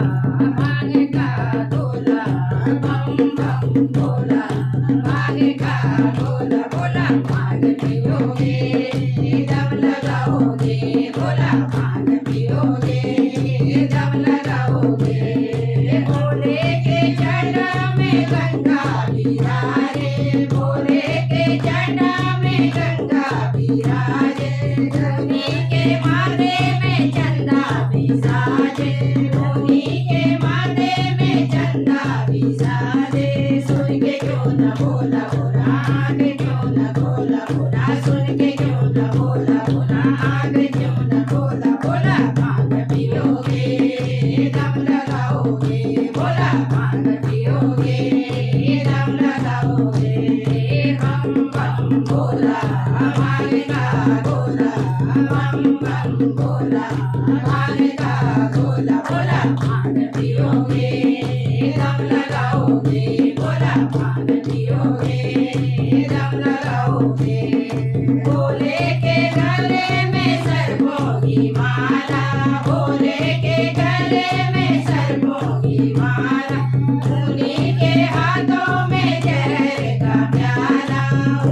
भांग का गोला, बम बम भोला, भांग का गोला, भोला भांग पियोगे दम लगाओगे, भोला भांग पियोगे दम लगाओगे। भोले के चरण में गंगा बिराजे, भोले के चरण में गंगा बिराजे, धोनी के माथे में चंदा बिसाजे, धोनी के माथे में चंदा बिसाजे। सुन के क्यों न बोला भोला, आगे क्यों न बोला भोला, सुन के क्यों न बोला भोला, आगे क्यों न बोला भोला। भांग पियोगे दम लगाओगे, भोला भांग पियोगे दम लगाओगे। बम बम भोला भांग का गोला, बम बम भोला भांग का गोला, भोला भांग पियोगे दम लगाओगे, भोला भांग पियोगे दम लगाओगे। भोले के गले में सर्पों की माला, भोले के गले में सर्पों की माला, उन्हीं के हाथों में जहर का प्याला,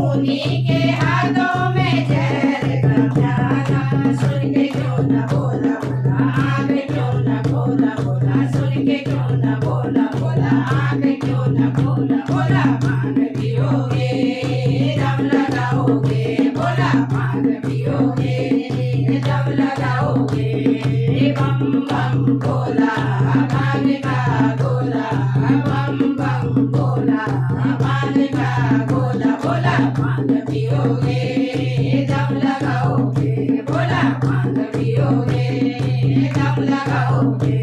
उन्हीं के हाथों में जहर का प्याला। सुन के क्यों न बोला भोला, आगे क्यों न बोला भोला, सुन के क्यों न बोला भोला, आगे क्यों न बोला भोला। भांग पियोगे दम लगाओगे, भोला भांग पियोगे दम लगाओगे। बम बम भोला भांग का गोला, बम बम भोला भांग का गोला, भोला भांग पियोगे दम लगाओगे, भोला भांग पियोगे दम लगाओगे।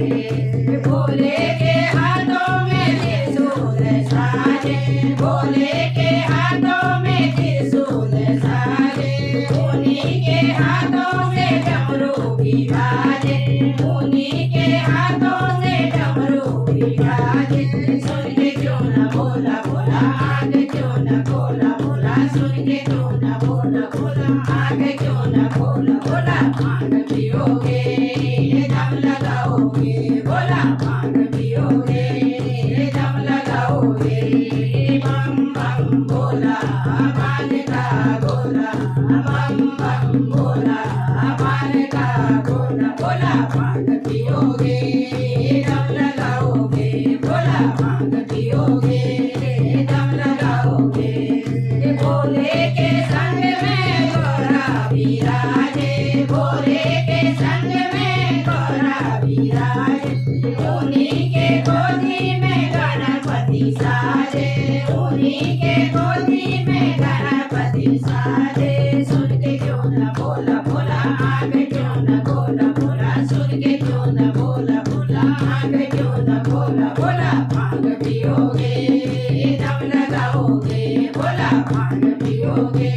भोले के हाथों में त्रिशूल साजे, भोले के हाथों में त्रिशूल साजे, उन्हीं के हाथों से डमरू भी बाजे, उन्हीं के हाथों से डमरू भी बाजे। सुन के क्यों न बोला भोला, आगे क्यों न बोला भोला, सुन के क्यों न बोला भोला, आगे क्यों न बोला भोला। भांग पियोगे दम लगाओगे, भोला भांग पियोगे दम लगाओगे। बम बम भोला भांग का गोला, बम बम भोला भांग का गोला, भोला भांग पियोगे दम लगाओगे, भोला भांग पियोगे दम लगाओगे। भोले के संग में गोरा बिराजे, भोले के संग में गोरा बिराजे, उन्हीं के गोदी में गणपति साजे, उन्हीं के गोदी में गणपति साजे। सुन के क्यों न बोला भोला, आगे क्यों न बोला भोला, सुन के क्यों न बोला भोला, आगे क्यों न बोला भोला। भांग पियोगे दम लगाओगे, भोला भांग पियोगे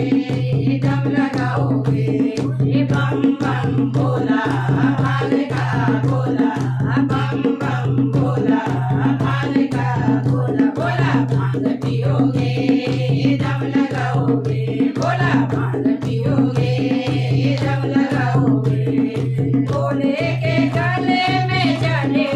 दम लगाओगे। बम बम भोला भांग का गोला, बम बम भोला भांग का गोला, भोला भांग पियोगे दम लगाओगे, भोला भांग पियोगे दम लगाओगे। भोले के गले में चढ़े